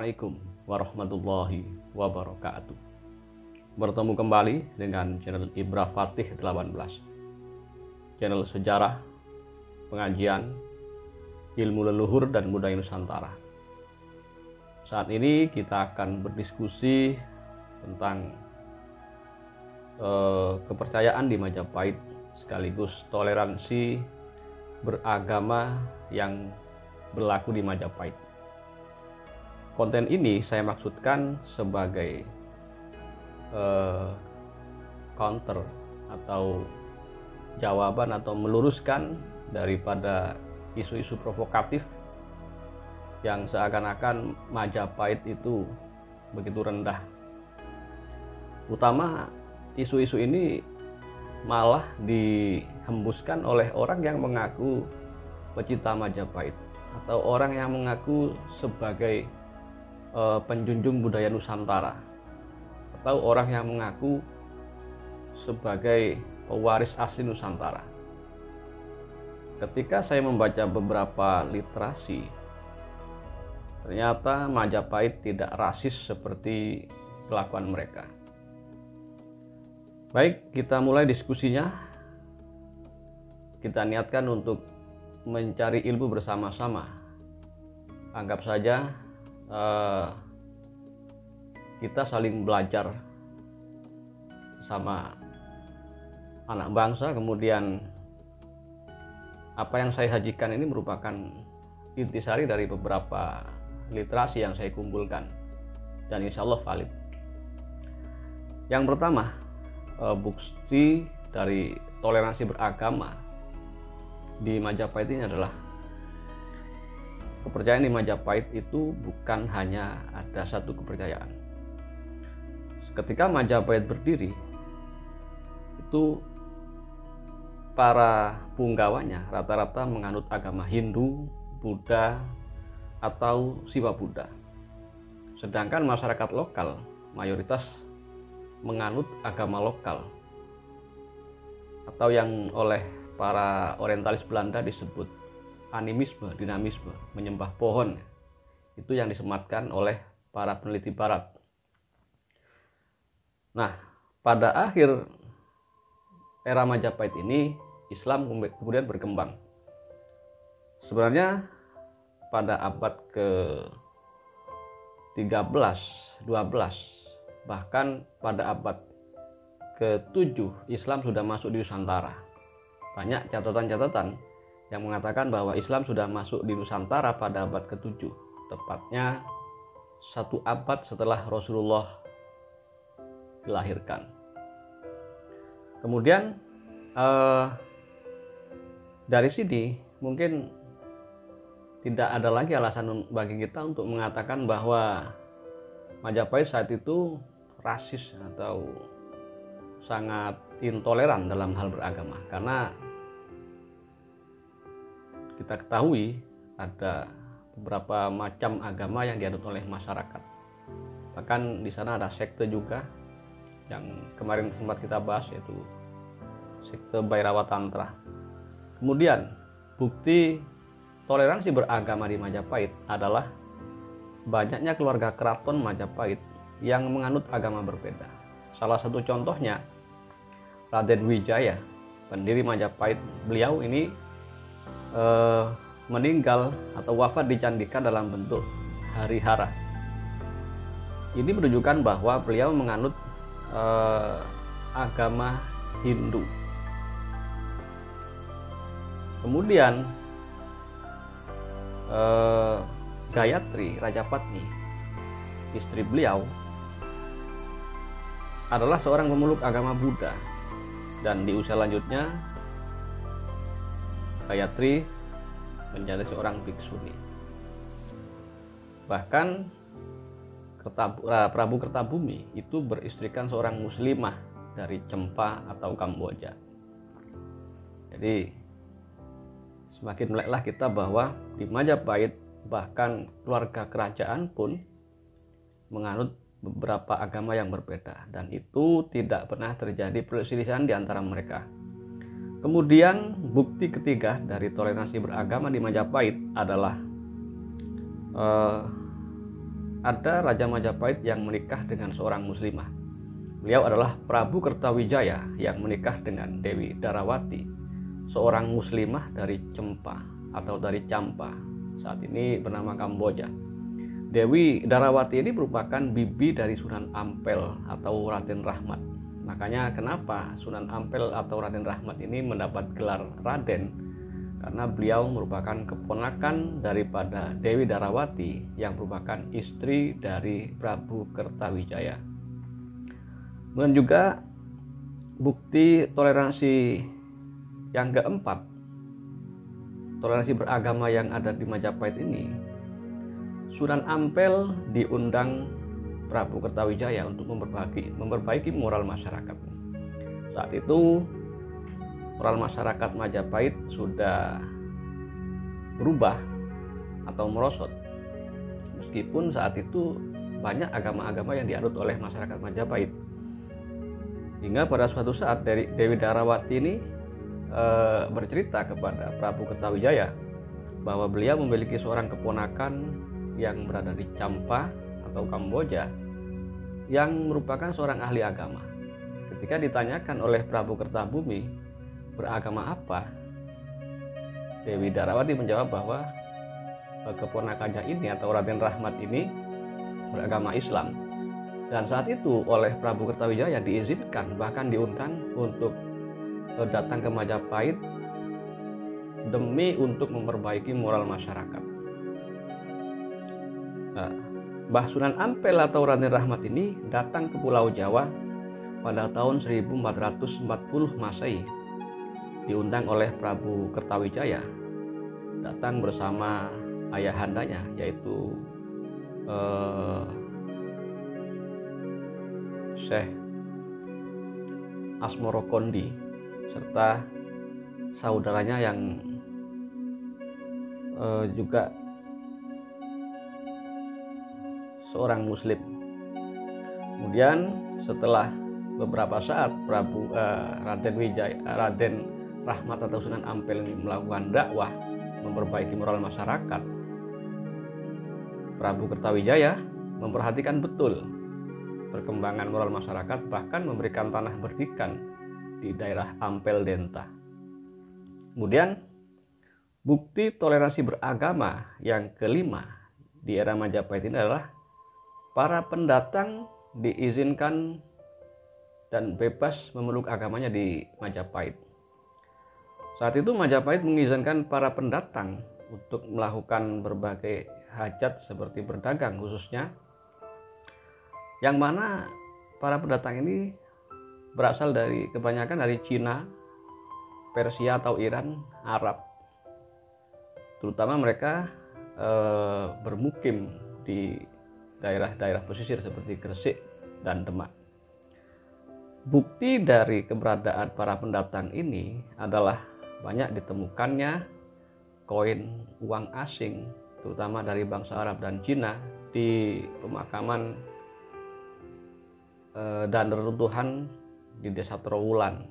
Assalamualaikum warahmatullahi wabarakatuh. Bertemu kembali dengan channel Ibra Fatih 18, channel sejarah, pengajian, ilmu leluhur dan budaya Nusantara. Saat ini kita akan berdiskusi tentang kepercayaan di Majapahit sekaligus toleransi beragama yang berlaku di Majapahit. Konten ini saya maksudkan sebagai counter atau jawaban atau meluruskan daripada isu-isu provokatif yang seakan-akan Majapahit itu begitu rendah. Utama isu-isu ini malah dihembuskan oleh orang yang mengaku pecinta Majapahit atau orang yang mengaku sebagai penjunjung budaya Nusantara, atau orang yang mengaku sebagai pewaris asli Nusantara. Ketika saya membaca beberapa literasi, ternyata Majapahit tidak rasis seperti kelakuan mereka. Baik, kita mulai diskusinya. Kita niatkan untuk mencari ilmu bersama-sama. Anggap saja kita saling belajar sama anak bangsa. Kemudian apa yang saya sajikan ini merupakan intisari dari beberapa literasi yang saya kumpulkan dan insya Allah valid. Yang pertama, bukti dari toleransi beragama di Majapahit ini adalah kepercayaan di Majapahit itu bukan hanya ada satu kepercayaan. Ketika Majapahit berdiri, itu para punggawanya rata-rata menganut agama Hindu, Buddha, atau Siwa Buddha. Sedangkan masyarakat lokal mayoritas menganut agama lokal atau yang oleh para orientalis Belanda disebut animisme, dinamisme, menyembah pohon. Itu yang disematkan oleh para peneliti barat. Nah, pada akhir era Majapahit ini Islam kemudian berkembang. Sebenarnya pada abad ke-13, 12, bahkan pada abad ke-7 Islam sudah masuk di Nusantara. Banyak catatan-catatan yang mengatakan bahwa Islam sudah masuk di Nusantara pada abad ke-7, tepatnya 1 abad setelah Rasulullah dilahirkan. Kemudian dari sini mungkin tidak ada lagi alasan bagi kita untuk mengatakan bahwa Majapahit saat itu rasis atau sangat intoleran dalam hal beragama, karena kita ketahui ada beberapa macam agama yang dianut oleh masyarakat. Bahkan di sana ada sekte juga yang kemarin sempat kita bahas, yaitu sekte Bhairava Tantra. Kemudian bukti toleransi beragama di Majapahit adalah banyaknya keluarga keraton Majapahit yang menganut agama berbeda. Salah satu contohnya Raden Wijaya, pendiri Majapahit. Beliau ini meninggal atau wafat di Candika dalam bentuk harihara. Ini menunjukkan bahwa beliau menganut agama Hindu. Kemudian Gayatri Rajapatni, istri beliau, adalah seorang pemeluk agama Buddha, dan di usia lanjutnya Gayatri menjadi seorang bhiksuni. Bahkan Prabu Kertabumi itu beristrikan seorang muslimah dari Cempa atau Kamboja. Jadi semakin meleklah kita bahwa di Majapahit bahkan keluarga kerajaan pun menganut beberapa agama yang berbeda, dan itu tidak pernah terjadi perselisihan di antara mereka. Kemudian bukti ketiga dari toleransi beragama di Majapahit adalah ada Raja Majapahit yang menikah dengan seorang muslimah. Beliau adalah Prabu Kertawijaya yang menikah dengan Dewi Darawati, seorang muslimah dari Cempa atau dari Campa, saat ini bernama Kamboja. Dewi Darawati ini merupakan bibi dari Sunan Ampel atau Raden Rahmat. Makanya kenapa Sunan Ampel atau Raden Rahmat ini mendapat gelar Raden, karena beliau merupakan keponakan daripada Dewi Darawati yang merupakan istri dari Prabu Kertawijaya. Dan juga bukti toleransi yang keempat, toleransi beragama yang ada di Majapahit ini, Sunan Ampel diundang Prabu Kertawijaya untuk memperbaiki moral masyarakat. Saat itu moral masyarakat Majapahit sudah berubah atau merosot, meskipun saat itu banyak agama-agama yang dianut oleh masyarakat Majapahit. Hingga pada suatu saat Dewi Darawati ini bercerita kepada Prabu Kertawijaya bahwa beliau memiliki seorang keponakan yang berada di Campa atau Kamboja yang merupakan seorang ahli agama. Ketika ditanyakan oleh Prabu Kertabumi beragama apa, Dewi Darawati menjawab bahwa keponakannya ini atau Raden Rahmat ini beragama Islam. Dan saat itu oleh Prabu Kertawijaya diizinkan, bahkan diundang untuk datang ke Majapahit demi untuk memperbaiki moral masyarakat. Mbah Sunan Ampel atau Raden Rahmat ini datang ke Pulau Jawa pada tahun 1440 Masehi, diundang oleh Prabu Kertawijaya, datang bersama ayahandanya yaitu Syekh Asmoro Kondi serta saudaranya yang juga seorang muslim. Kemudian setelah beberapa saat Raden Rahmat atau Sunan Ampel ini melakukan dakwah memperbaiki moral masyarakat, Prabu Kertawijaya memperhatikan betul perkembangan moral masyarakat, bahkan memberikan tanah berdikan di daerah Ampel Denta. Kemudian bukti toleransi beragama yang kelima di era Majapahit ini adalah para pendatang diizinkan dan bebas memeluk agamanya di Majapahit. Saat itu Majapahit mengizinkan para pendatang untuk melakukan berbagai hajat seperti berdagang khususnya, yang mana para pendatang ini berasal dari kebanyakan dari Cina, Persia atau Iran, Arab. Terutama mereka bermukim di daerah-daerah pesisir seperti Gresik dan Demak. Bukti dari keberadaan para pendatang ini adalah banyak ditemukannya koin uang asing, terutama dari bangsa Arab dan Cina, di pemakaman dan reruntuhan di Desa Trowulan,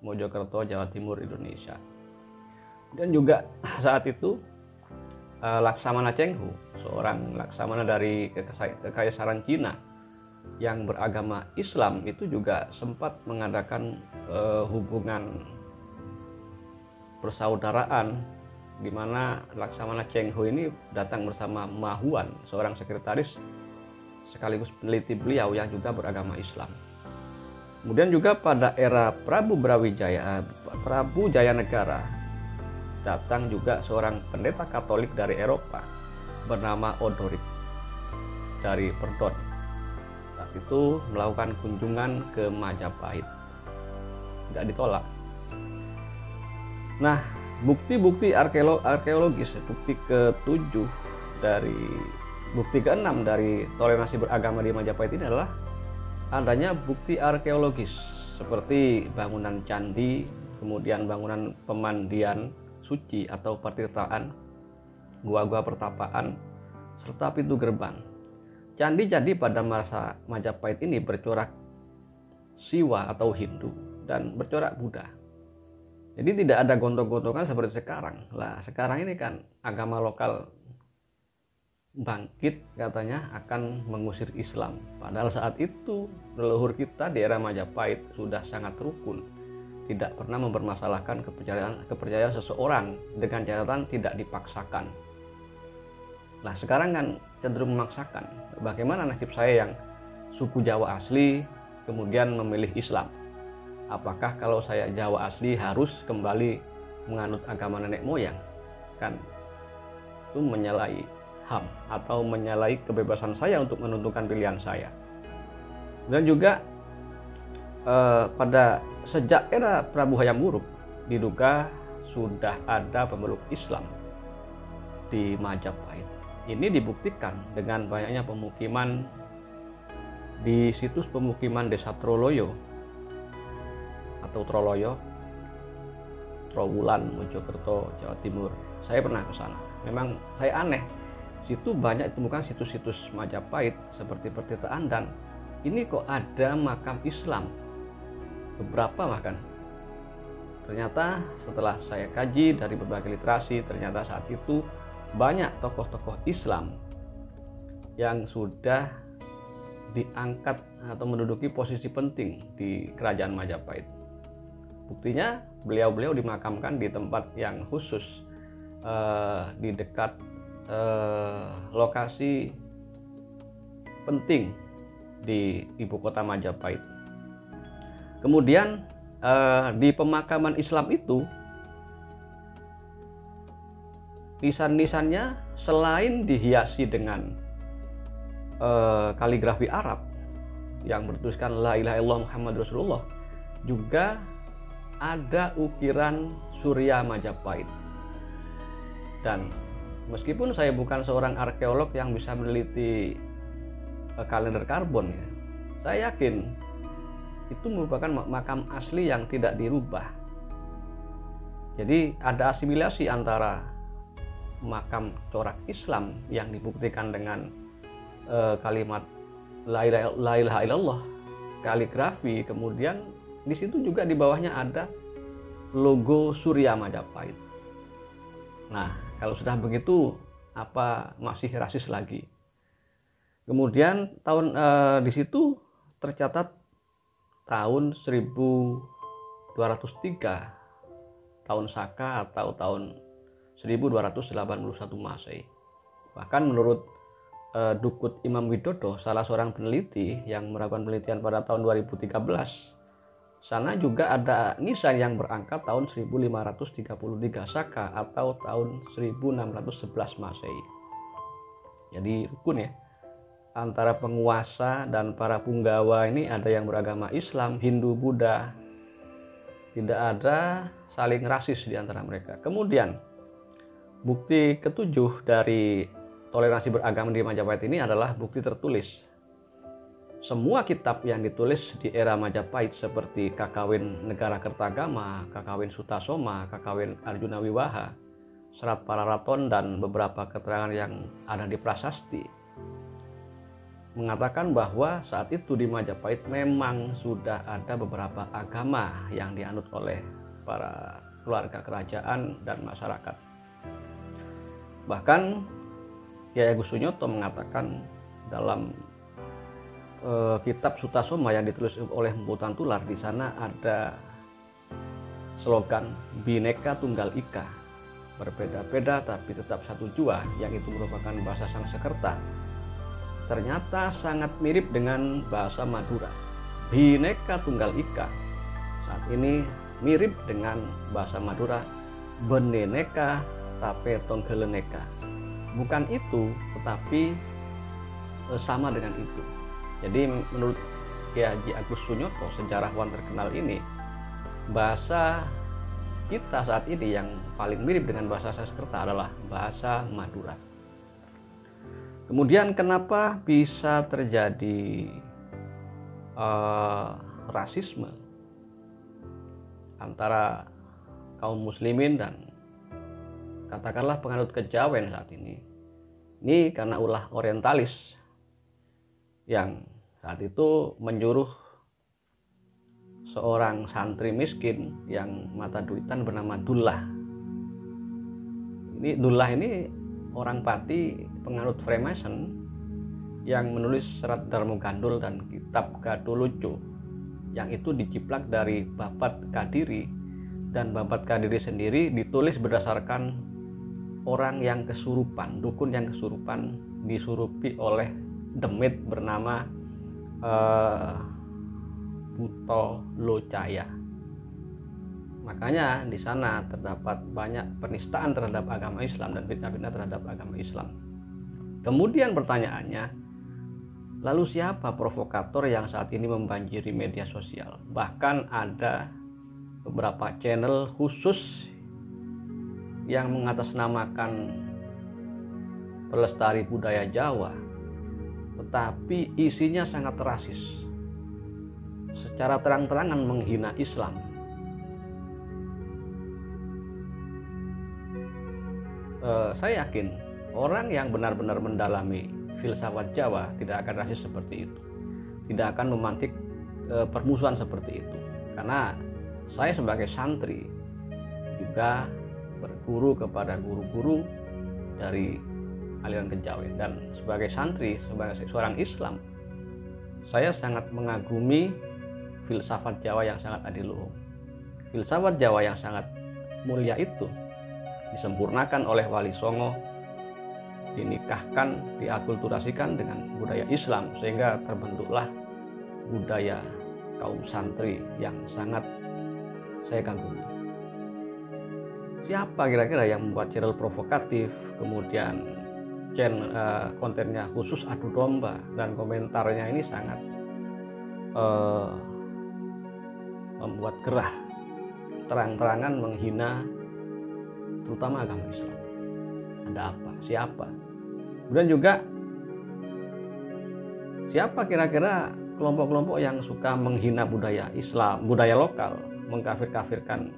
Mojokerto, Jawa Timur, Indonesia. Dan juga saat itu Laksamana Chenghu, seorang laksamana dari Kekaisaran Cina yang beragama Islam, itu juga sempat mengadakan hubungan persaudaraan, di mana Laksamana Chenghu ini datang bersama Ma Huan, seorang sekretaris sekaligus peneliti beliau yang juga beragama Islam. Kemudian juga pada era Prabu Brawijaya, Prabu Jayanegara, datang juga seorang pendeta Katolik dari Eropa bernama Odorik dari Perdon. Saat itu melakukan kunjungan ke Majapahit, tidak ditolak. Nah, bukti-bukti arkeologis, bukti ke-7 dari bukti ke-6 dari toleransi beragama di Majapahit ini adalah adanya bukti arkeologis seperti bangunan candi, kemudian bangunan pemandian suci atau pertirtaan, gua-gua pertapaan, serta pintu gerbang. Candi-candi pada masa Majapahit ini bercorak Siwa atau Hindu dan bercorak Buddha. Jadi tidak ada gontok-gontokan seperti sekarang. Lah, sekarang ini kan agama lokal bangkit katanya akan mengusir Islam. Padahal saat itu leluhur kita di era Majapahit sudah sangat rukun, tidak pernah mempermasalahkan kepercayaan seseorang dengan catatan tidak dipaksakan. Nah sekarang kan cenderung memaksakan. Bagaimana nasib saya yang suku Jawa asli kemudian memilih Islam? Apakah kalau saya Jawa asli harus kembali menganut agama nenek moyang? Kan itu menyalahi HAM atau menyalahi kebebasan saya untuk menentukan pilihan saya. Dan juga pada sejak era Prabu Hayam Wuruk diduga sudah ada pemeluk Islam di Majapahit. Ini dibuktikan dengan banyaknya pemukiman di situs pemukiman Desa Troloyo atau Troloyo, Trowulan, Mojokerto, Jawa Timur. Saya pernah ke sana. Memang saya aneh, situ banyak ditemukan situs-situs Majapahit seperti pertitaan, dan ini kok ada makam Islam, beberapa bahkan. Ternyata setelah saya kaji dari berbagai literasi, ternyata saat itu banyak tokoh-tokoh Islam yang sudah diangkat atau menduduki posisi penting di kerajaan Majapahit. Buktinya beliau-beliau dimakamkan di tempat yang khusus, di dekat lokasi penting di ibu kota Majapahit. Kemudian di pemakaman Islam itu nisan-nisannya selain dihiasi dengan kaligrafi Arab yang bertuliskan La ilaha illallah Muhammad Rasulullah, juga ada ukiran Surya Majapahit. Dan meskipun saya bukan seorang arkeolog yang bisa meneliti kalender karbon, ya, saya yakin itu merupakan makam asli yang tidak dirubah. Jadi ada asimilasi antara makam corak Islam yang dibuktikan dengan kalimat La ilaha illallah, kaligrafi, kemudian di situ juga di bawahnya ada logo Surya Majapahit. Nah, kalau sudah begitu, apa masih rasis lagi? Kemudian di situ tercatat tahun 1203, tahun Saka atau tahun 1281 Masehi. Bahkan menurut Dukut Imam Widodo, salah seorang peneliti yang melakukan penelitian pada tahun 2013, sana juga ada nisan yang berangka tahun 1533 Saka atau tahun 1611 Masehi. Jadi rukun ya, antara penguasa dan para punggawa ini ada yang beragama Islam, Hindu, Buddha. Tidak ada saling rasis di antara mereka. Kemudian bukti ketujuh dari toleransi beragama di Majapahit ini adalah bukti tertulis. Semua kitab yang ditulis di era Majapahit seperti Kakawin Negara Kertagama, Kakawin Sutasoma, Kakawin Arjuna Wiwaha, Serat Pararaton, dan beberapa keterangan yang ada di prasasti mengatakan bahwa saat itu di Majapahit memang sudah ada beberapa agama yang dianut oleh para keluarga kerajaan dan masyarakat. Bahkan Kyai Agus Sunyoto mengatakan dalam kitab Sutasoma yang ditulis oleh Mpu Tantular, di sana ada slogan Bhinneka Tunggal Ika, berbeda-beda tapi tetap satu jua, yang itu merupakan bahasa Sanskerta. Ternyata sangat mirip dengan bahasa Madura. Bhinneka Tunggal Ika saat ini mirip dengan bahasa Madura Beneneka Tape Tonggeleneka. Bukan itu, tetapi sama dengan itu. Jadi menurut Kyai Haji Agus Sunyoto, sejarawan terkenal ini, bahasa kita saat ini yang paling mirip dengan bahasa Sanskerta adalah bahasa Madura. Kemudian kenapa bisa terjadi rasisme antara kaum muslimin dan katakanlah penganut kejawen saat ini? Ini karena ulah orientalis yang saat itu menyuruh seorang santri miskin yang mata duitan bernama Dullah. Dullah ini orang Pati penganut Freemason yang menulis Serat Darmo Gandul dan Kitab Gatholoco, yang itu diciplak dari Babat Kadiri, dan Babat Kadiri sendiri ditulis berdasarkan orang yang kesurupan, dukun yang kesurupan, disurupi oleh demit bernama Buto Locaya. Makanya di sana terdapat banyak penistaan terhadap agama Islam dan fitnah-fitnah terhadap agama Islam. Kemudian pertanyaannya, lalu siapa provokator yang saat ini membanjiri media sosial? Bahkan ada beberapa channel khusus yang mengatasnamakan pelestari budaya Jawa, tetapi isinya sangat rasis, secara terang-terangan menghina Islam. Saya yakin orang yang benar-benar mendalami filsafat Jawa tidak akan rasis seperti itu, tidak akan memantik permusuhan seperti itu. Karena saya sebagai santri juga berguru kepada guru-guru dari aliran kejawen, dan sebagai santri, sebagai seorang Islam, saya sangat mengagumi filsafat Jawa yang sangat adiluhung. Filsafat Jawa yang sangat mulia itu disempurnakan oleh Wali Songo, dinikahkan, diakulturasikan dengan budaya Islam, sehingga terbentuklah budaya kaum santri yang sangat saya kagumi. Siapa kira-kira yang membuat channel provokatif, kemudian kontennya khusus adu domba, dan komentarnya ini sangat membuat gerah, terang-terangan menghina terutama agama Islam? Ada apa? Siapa? Kemudian juga siapa kira-kira kelompok-kelompok yang suka menghina budaya Islam, budaya lokal, mengkafir-kafirkan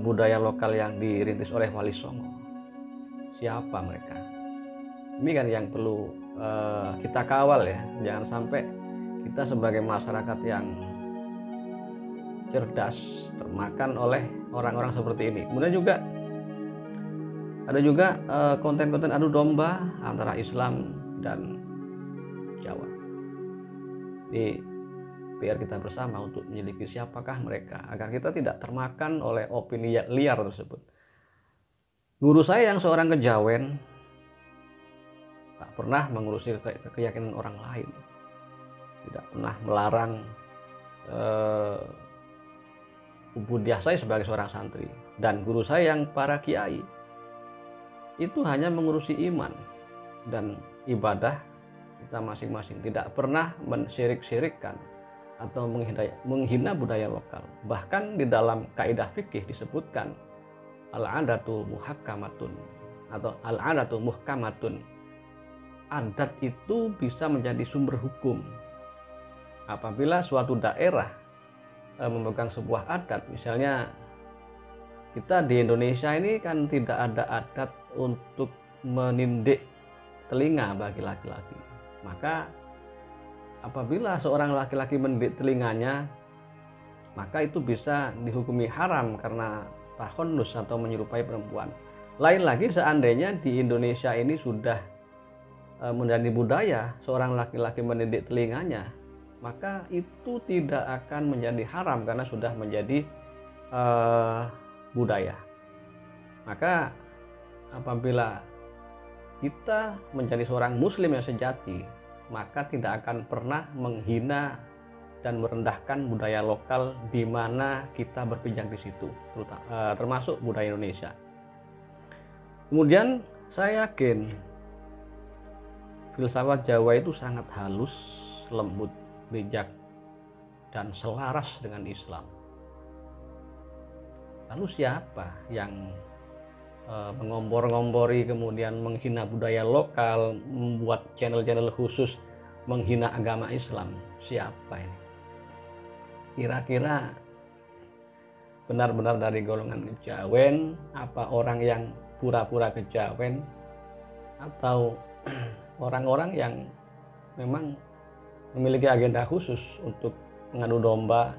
budaya lokal yang dirintis oleh Wali Songo? Siapa mereka? Ini kan yang perlu kita kawal ya. Jangan sampai kita sebagai masyarakat yang cerdas termakan oleh orang-orang seperti ini. Kemudian juga ada juga konten-konten adu domba antara Islam dan Jawa. Ini PR kita bersama untuk menyelidiki siapakah mereka, agar kita tidak termakan oleh opini liar tersebut. Guru saya yang seorang kejawen tak pernah mengurusi keyakinan orang lain, tidak pernah melarang ubudiah saya sebagai seorang santri, dan guru saya yang para kiai itu hanya mengurusi iman dan ibadah kita masing-masing, tidak pernah mensyirik-syirikkan atau menghina budaya lokal. Bahkan di dalam kaidah fikih disebutkan al-adatu muhakkamatun atau al-adatu muhkamatun. Adat itu bisa menjadi sumber hukum. Apabila suatu daerah memegang sebuah adat, misalnya kita di Indonesia ini kan tidak ada adat untuk menindik telinga bagi laki-laki. Maka apabila seorang laki-laki mendidik telinganya, maka itu bisa dihukumi haram karena tahonnus atau menyerupai perempuan. Lain lagi seandainya di Indonesia ini sudah menjadi budaya seorang laki-laki mendidik telinganya, maka itu tidak akan menjadi haram karena sudah menjadi budaya. Maka apabila kita menjadi seorang muslim yang sejati, maka tidak akan pernah menghina dan merendahkan budaya lokal di mana kita berpijak di situ, termasuk budaya Indonesia. Kemudian saya yakin filsafat Jawa itu sangat halus, lembut, bijak, dan selaras dengan Islam. Lalu siapa yang mengombor-ngombori kemudian menghina budaya lokal, membuat channel-channel khusus menghina agama Islam? Siapa ini? Kira-kira benar-benar dari golongan kejawen, apa orang yang pura-pura kejawen, atau orang-orang yang memang memiliki agenda khusus untuk mengadu domba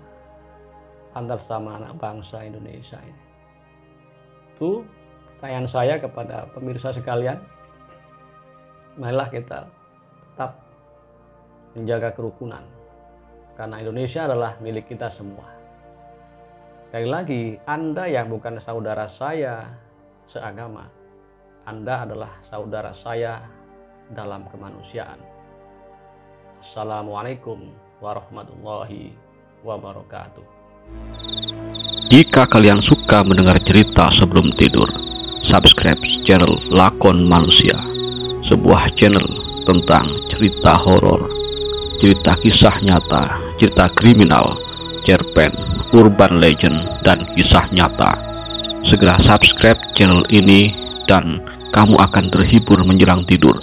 antar sama anak bangsa Indonesia ini? Itu pertanyaan saya kepada pemirsa sekalian, marilah kita tetap menjaga kerukunan, karena Indonesia adalah milik kita semua. Sekali lagi, Anda yang bukan saudara saya seagama, Anda adalah saudara saya dalam kemanusiaan. Assalamualaikum warahmatullahi wabarakatuh. Jika kalian suka mendengar cerita sebelum tidur, subscribe channel Lakon Manusia, sebuah channel tentang cerita horor, cerita kisah nyata, cerita kriminal, cerpen, urban legend, dan kisah nyata. Segera subscribe channel ini dan kamu akan terhibur menjelang tidur.